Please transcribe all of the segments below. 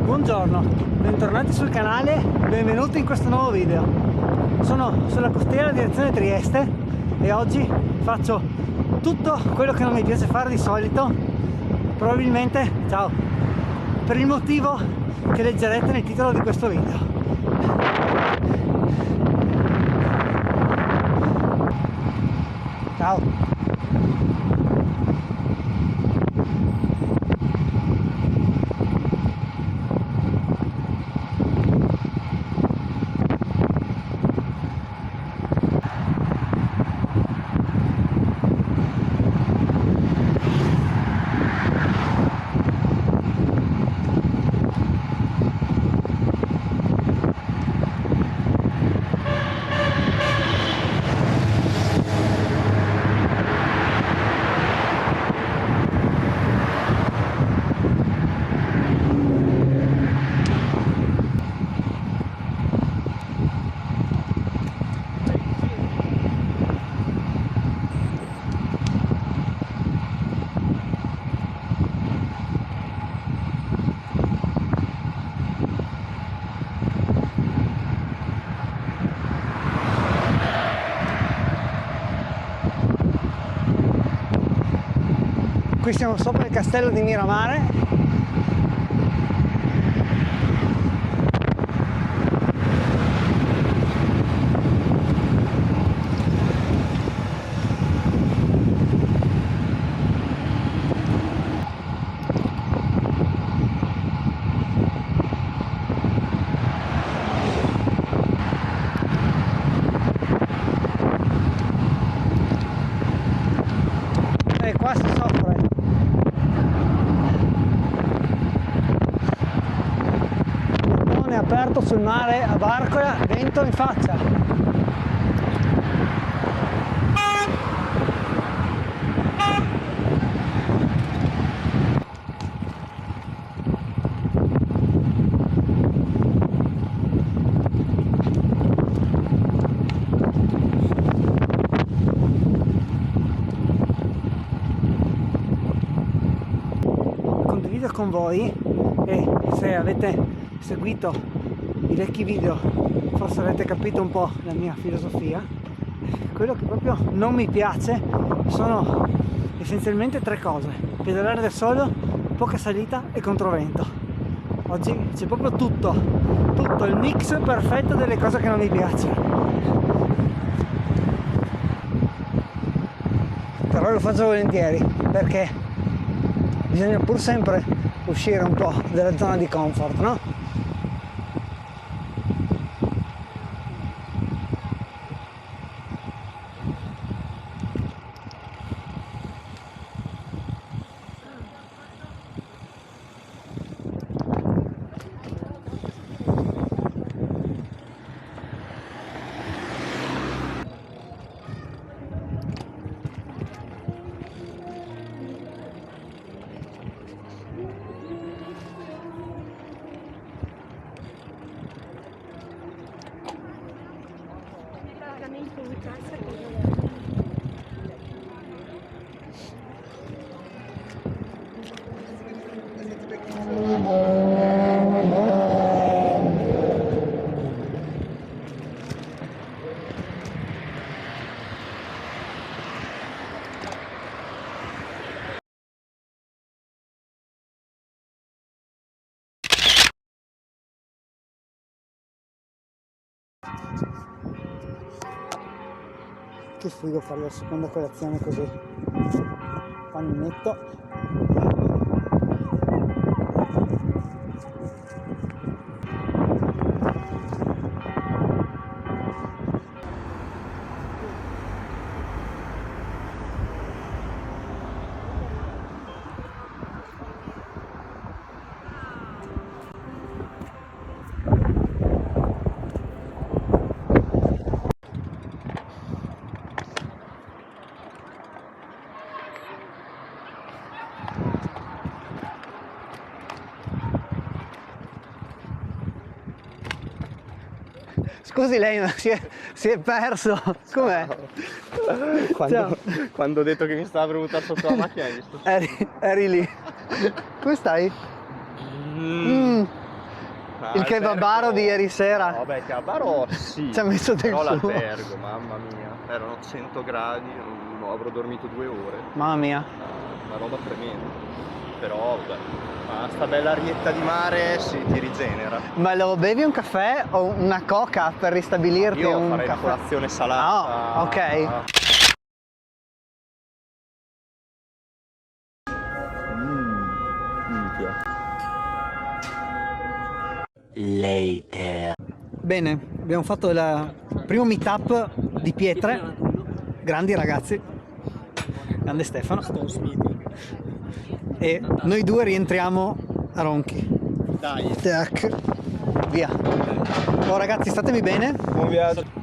Buongiorno, bentornati sul canale, benvenuti in questo nuovo video. Sono sulla costiera direzione Trieste e oggi faccio tutto quello che non mi piace fare di solito, probabilmente, ciao, per il motivo che leggerete nel titolo di questo video. Ciao. Qui siamo sopra il castello di Miramare. E qua si soffre. Aperto sul mare a Barcola, vento in faccia. Condivido con voi e se avete seguito i vecchi video forse avete capito un po' la mia filosofia. Quello che proprio non mi piace sono essenzialmente tre cose: pedalare da solo, poca salita e controvento. Oggi c'è proprio tutto il mix perfetto delle cose che non mi piacciono, però lo faccio volentieri perché bisogna pur sempre uscire un po' dalla zona di comfort, no? Che figo fare la seconda colazione così. Paninetto. Scusi, lei si è perso. Com'è? Quando ho detto che mi stava per buttare sotto la macchina hai visto? Eri lì. Come stai? il kebabaro di ieri sera. No, vabbè, kebabaro sì. Ci ha messo del però suo. l'albergo, mamma mia. Erano 100 gradi, avrò dormito 2 ore. Mamma mia. Una roba tremenda. Però, vabbè, ma sta bella arietta di mare ti rigenera. Ma lo bevi un caffè o una coca per ristabilirti? Io un farei caffè? una colazione salata. Oh, ok. Later. Bene, abbiamo fatto il primo meetup di pietre. Grandi ragazzi. Grande Stefano. E noi due rientriamo a Ronchi. Dai. Tac. Via. Oh ragazzi, statemi bene. Buon viaggio.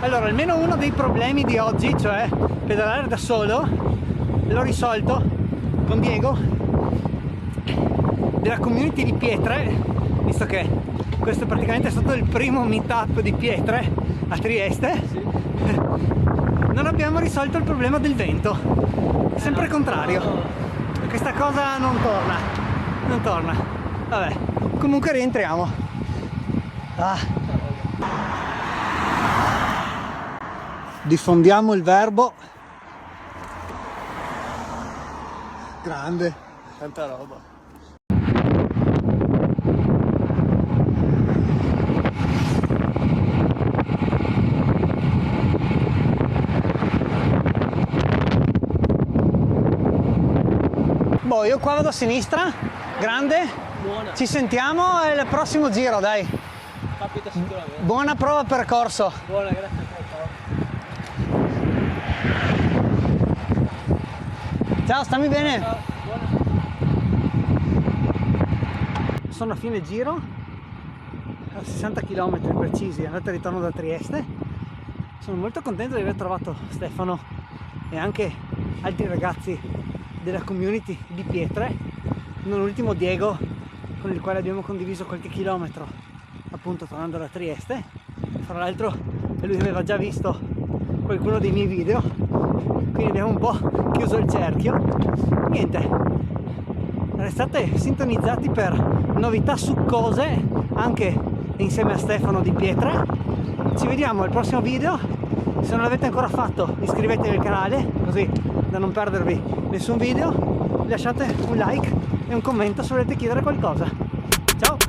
Allora, almeno uno dei problemi di oggi, cioè pedalare da solo, l'ho risolto con Diego della community di pietre, visto che questo è praticamente stato il primo meetup di pietre a Trieste. Non abbiamo risolto il problema del vento, è sempre il contrario. Questa cosa non torna. Vabbè, comunque rientriamo. Diffondiamo il verbo. Grande. Tanta roba. Boh, io qua vado a sinistra. Grande. Buona. Ci sentiamo al prossimo giro, dai. Capita sicuramente. Buona prova percorso. Buona, grazie a te. Ciao, stammi bene. Ciao, buona. Sono a fine giro, a 60 km precisi, andata e ritorno da Trieste. Sono molto contento di aver trovato Stefano e anche altri ragazzi della community di pietre, non ultimo Diego, con il quale abbiamo condiviso qualche chilometro appunto tornando da Trieste. Fra l'altro lui aveva già visto qualcuno dei miei video, quindi abbiamo un po' chiuso il cerchio. Niente, restate sintonizzati per novità succose anche insieme a Stefano di Pietre. Ci vediamo al prossimo video. Se non l'avete ancora fatto, iscrivetevi al canale così da non perdervi nessun video. Lasciate un like e un commento se volete chiedere qualcosa. Ciao!